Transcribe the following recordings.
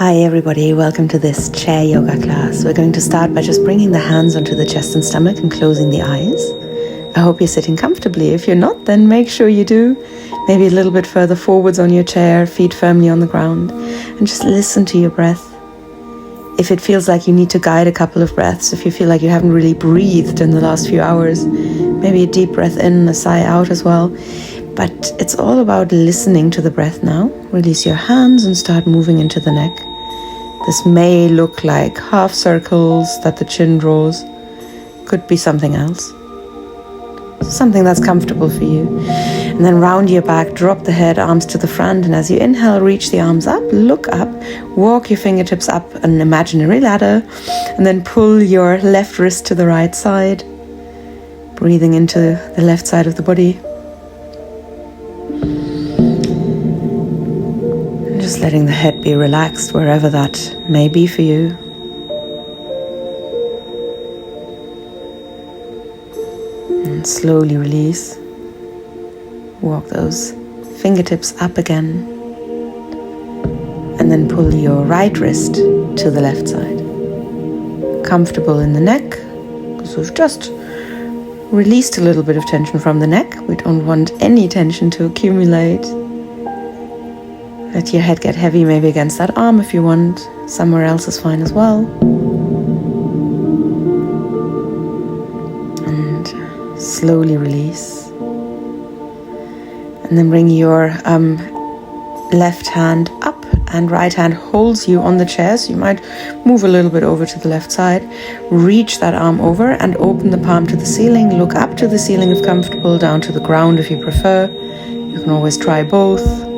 Hi everybody, welcome to this chair yoga class. We're going to start by just bringing the hands onto the chest and stomach and closing the eyes. I hope you're sitting comfortably. If you're not, then make sure you do. Maybe a little bit further forwards on your chair, feet firmly on the ground, and just listen to your breath. If it feels like you need to guide a couple of breaths, if you feel like you haven't really breathed in the last few hours, maybe a deep breath in, a sigh out as well. But it's all about listening to the breath now. Release your hands and start moving into the neck. This may look like half circles that the chin draws. Could be something else. Something that's comfortable for you. And then round your back, drop the head, arms to the front. And as you inhale, reach the arms up, look up, walk your fingertips up an imaginary ladder. And then pull your left wrist to the right side. Breathing into the left side of the body. Just letting the head be relaxed wherever that may be for you. And slowly release. Walk those fingertips up again. And then pull your right wrist to the left side. Comfortable in the neck, because we've just released a little bit of tension from the neck. We don't want any tension to accumulate. Let your head get heavy, maybe against that arm if you want. Somewhere else is fine as well. And slowly release. And then bring your left hand up and right hand holds you on the chair. So you might move a little bit over to the left side. Reach that arm over and open the palm to the ceiling. Look up to the ceiling if comfortable, down to the ground if you prefer. You can always try both.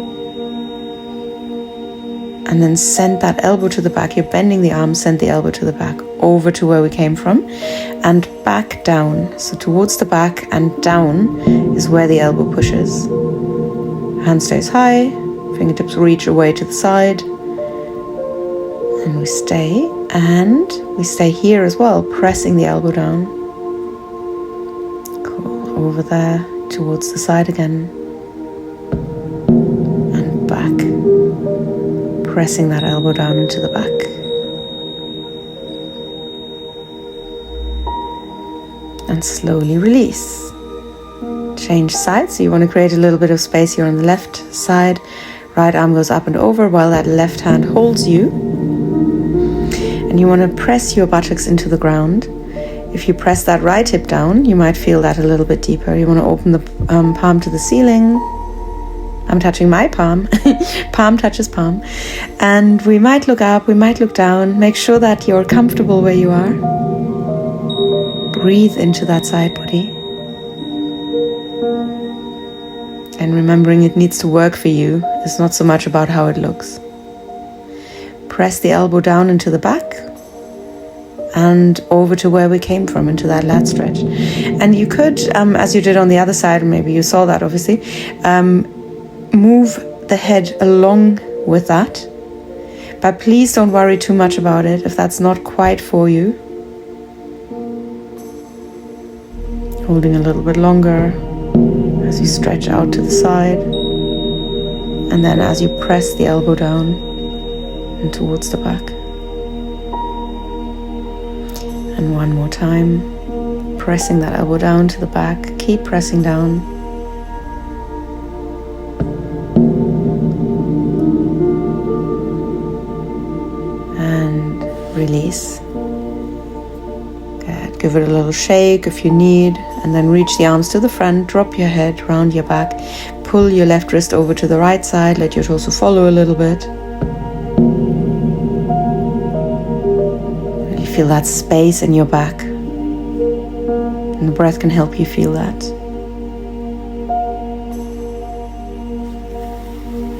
And then send that elbow to the back. You're bending the arm, send the elbow to the back, over to where we came from, and back down. So towards the back and down is where the elbow pushes. Hand stays high, fingertips reach away to the side. And we stay here as well, pressing the elbow down. Cool. Over there, towards the side again. And back. Pressing that elbow down into the back. And slowly release. Change sides. So you want to create a little bit of space here on the left side. Right arm goes up and over while that left hand holds you. And you want to press your buttocks into the ground. If you press that right hip down, you might feel that a little bit deeper. You want to open the palm to the ceiling. I'm touching my palm. Palm touches palm. And we might look up, we might look down. Make sure that you're comfortable where you are. Breathe into that side body. And remembering it needs to work for you. It's not so much about how it looks. Press the elbow down into the back. And over to where we came from, into that lat stretch. And you could, as you did on the other side, maybe you saw that obviously, move the head along with that, but please don't worry too much about it if that's not quite for you. Holding a little bit longer as you stretch out to the side, and then as you press the elbow down and towards the back. And one more time, pressing that elbow down to the back. Keep pressing down. Release. Good. Give it a little shake if you need, and then reach the arms to the front, drop your head, round your back, pull your left wrist over to the right side, let your torso follow a little bit. Really feel that space in your back, and the breath can help you feel that.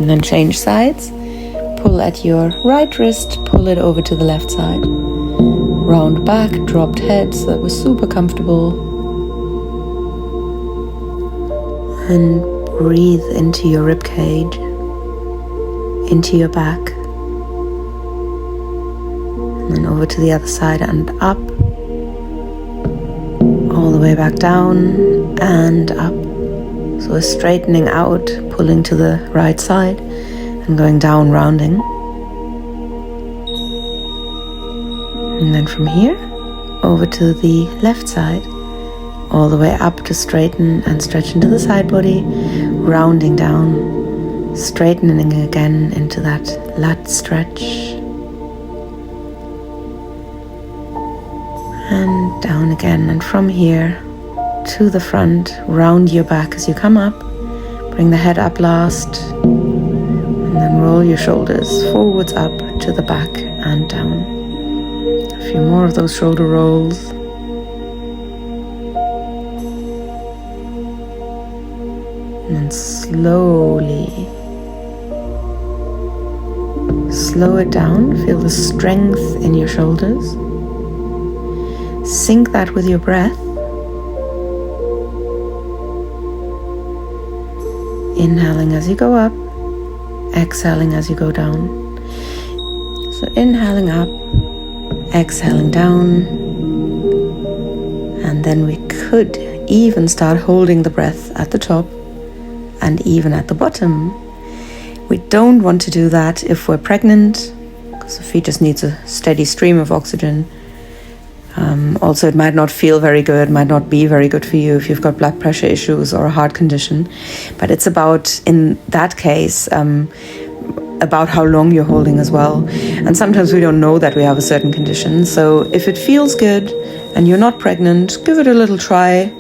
And then change sides. Pull at your right wrist, pull it over to the left side. Round back, dropped head, so that was super comfortable. And breathe into your rib cage, into your back. And then over to the other side and up. All the way back down and up. So we're straightening out, pulling to the right side and going down, rounding. And then from here, over to the left side, all the way up to straighten and stretch into the side body, rounding down, straightening again into that lat stretch, and down again. And from here to the front, round your back as you come up, bring the head up last, and then roll your shoulders forwards up to the back and down. A few more of those shoulder rolls. And then slowly slow it down. Feel the strength in your shoulders. Sync that with your breath. Inhaling as you go up, exhaling as you go down. So inhaling up, exhaling down, and then we could even start holding the breath at the top and even at the bottom. We don't want to do that if we're pregnant, because the fetus needs a steady stream of oxygen. Also, it might not feel very good, might not be very good for you if you've got blood pressure issues or a heart condition. But it's about, in that case, about how long you're holding as well. And sometimes we don't know that we have a certain condition. So if it feels good and you're not pregnant, give it a little try.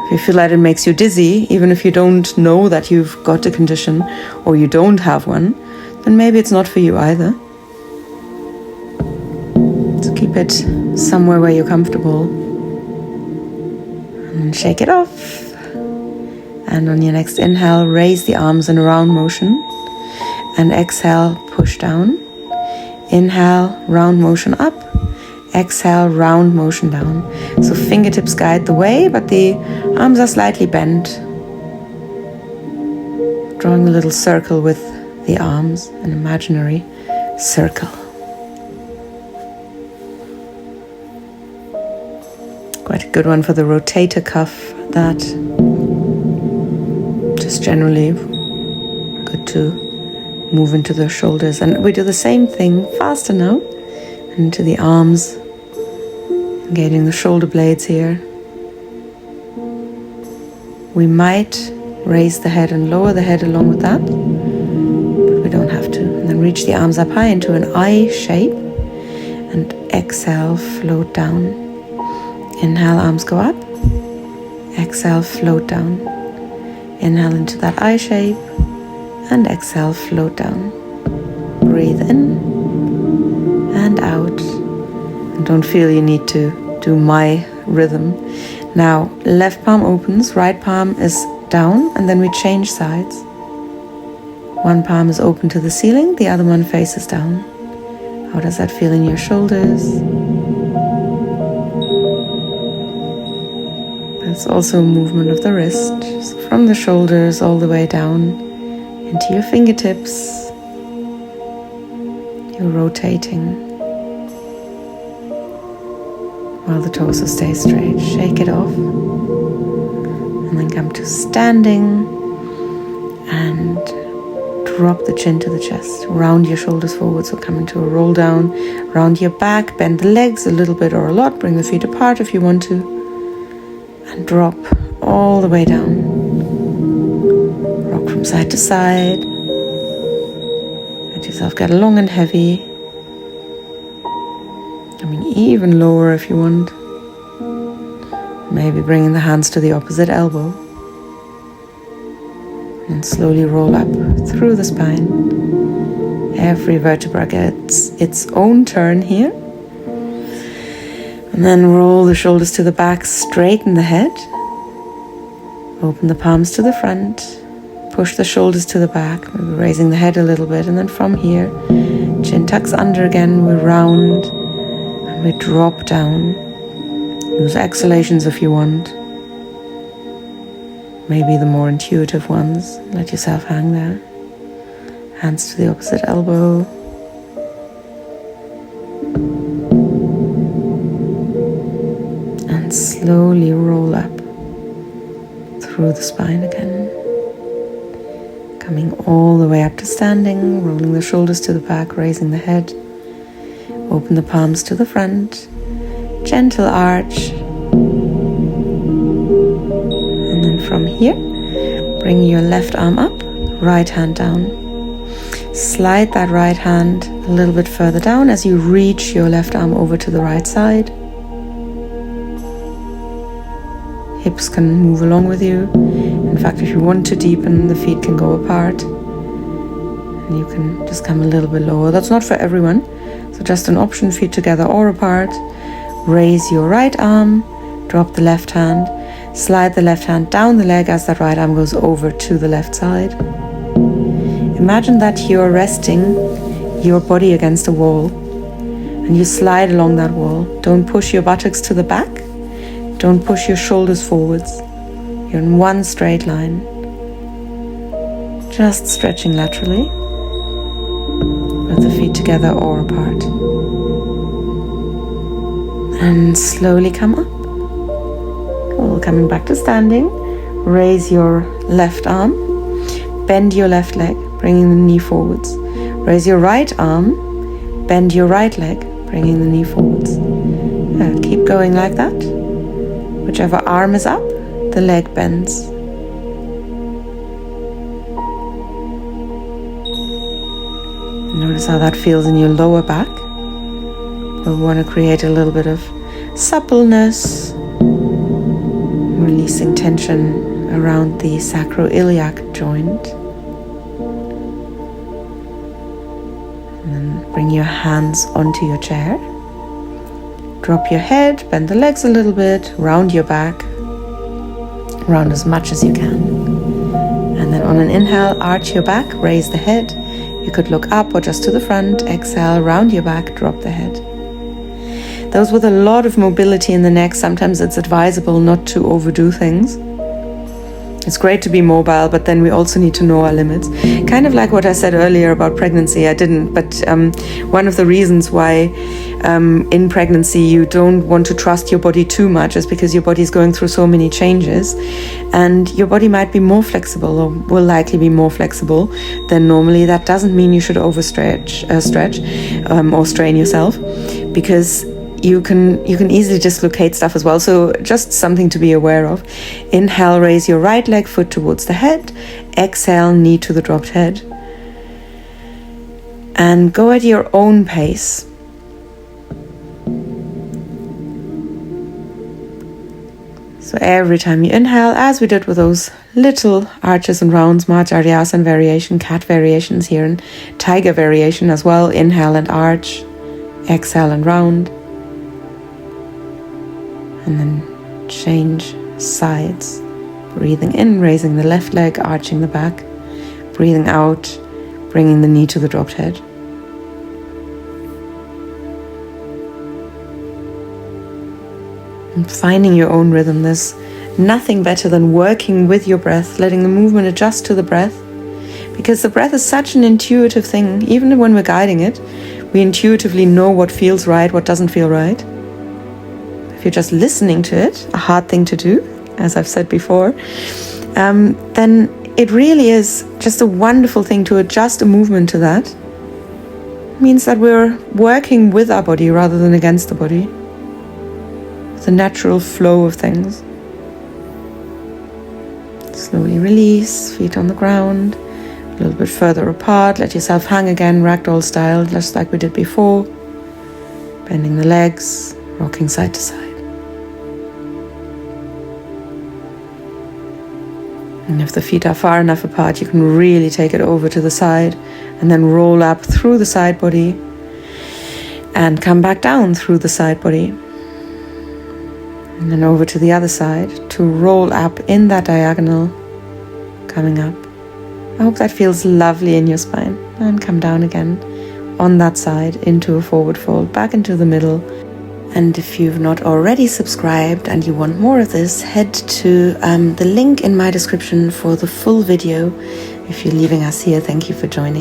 If you feel that it makes you dizzy, even if you don't know that you've got a condition or you don't have one, then maybe it's not for you either. So keep it somewhere where you're comfortable. And shake it off. And on your next inhale, raise the arms in a round motion. And exhale, push down. Inhale, round motion up. Exhale, round motion down. So fingertips guide the way, but the arms are slightly bent. Drawing a little circle with the arms, an imaginary circle. Quite a good one for the rotator cuff, that. Just generally good to move into the shoulders. And we do the same thing faster now. Into the arms, engaging the shoulder blades here. We might raise the head and lower the head along with that, but we don't have to. And then reach the arms up high into an I shape and exhale, float down. Inhale, arms go up. Exhale, float down. Inhale into that I shape and exhale, float down. Breathe in and out. And don't feel you need to do my rhythm. Now, left palm opens, right palm is down, and then we change sides. One palm is open to the ceiling, the other one faces down. How does that feel in your shoulders? That's also a movement of the wrist, so from the shoulders all the way down into your fingertips. You're rotating while the torso stays straight. Shake it off and then come to standing and drop the chin to the chest. Round your shoulders forward, so come into a roll down. Round your back, bend the legs a little bit or a lot. Bring the feet apart if you want to. And drop all the way down. Rock from side to side. Let yourself get long and heavy. Even lower if you want. Maybe bringing the hands to the opposite elbow. And slowly roll up through the spine. Every vertebra gets its own turn here. And then roll the shoulders to the back, straighten the head. Open the palms to the front. Push the shoulders to the back, maybe raising the head a little bit. And then from here, chin tucks under again, we round and we drop down. Use exhalations if you want. Maybe the more intuitive ones. Let yourself hang there. Hands to the opposite elbow. And slowly roll up through the spine again. Coming all the way up to standing, rolling the shoulders to the back, raising the head. Open the palms to the front. Gentle arch. And then from here, bring your left arm up, right hand down. Slide that right hand a little bit further down as you reach your left arm over to the right side. Hips can move along with you. In fact, if you want to deepen, the feet can go apart. And you can just come a little bit lower. That's not for everyone. So just an option, feet together or apart. Raise your right arm, drop the left hand, slide the left hand down the leg as that right arm goes over to the left side. Imagine that you're resting your body against a wall and you slide along that wall. Don't push your buttocks to the back. Don't push your shoulders forwards. You're in one straight line. Just stretching laterally with the feet together or apart. And slowly come up. Cool. Coming back to standing. Raise your left arm. Bend your left leg, bringing the knee forwards. Raise your right arm. Bend your right leg, bringing the knee forwards. Keep going like that. Whichever arm is up, the leg bends. Notice how that feels in your lower back. We want to create a little bit of suppleness, releasing tension around the sacroiliac joint. And then bring your hands onto your chair. Drop your head, bend the legs a little bit, round your back, round as much as you can. And then on an inhale, arch your back, raise the head. You could look up or just to the front. Exhale, round your back, drop the head. Those with a lot of mobility in the neck, sometimes it's advisable not to overdo things. It's great to be mobile, but then we also need to know our limits. Kind of like what I said earlier about pregnancy. I didn't, but one of the reasons why in pregnancy you don't want to trust your body too much is because your body is going through so many changes, and your body might be more flexible or will likely be more flexible than normally. That doesn't mean you should overstretch, or strain yourself, because you can easily dislocate stuff as well. So just something to be aware of. Inhale, raise your right leg, foot towards the head. Exhale, knee to the dropped head. And go at your own pace. So every time you inhale, as we did with those little arches and rounds, Mahacharyasana variation, cat variations here, and tiger variation as well. Inhale and arch, exhale and round. And then change sides. Breathing in, raising the left leg, arching the back. Breathing out, bringing the knee to the dropped head. And finding your own rhythm. There's nothing better than working with your breath, letting the movement adjust to the breath. Because the breath is such an intuitive thing. Even when we're guiding it, we intuitively know what feels right, what doesn't feel right. If you're just listening to it, a hard thing to do, as I've said before, then it really is just a wonderful thing to adjust a movement to that. It means that we're working with our body rather than against the body. The natural flow of things. Slowly release, feet on the ground, a little bit further apart. Let yourself hang again, Ragdoll style, just like we did before. Bending the legs, rocking side to side. And if the feet are far enough apart, you can really take it over to the side and then roll up through the side body and come back down through the side body. And then over to the other side to roll up in that diagonal, coming up. I hope that feels lovely in your spine. And come down again on that side into a forward fold, back into the middle. And if you've not already subscribed and you want more of this, head to the link in my description for the full video. If you're leaving us here, thank you for joining.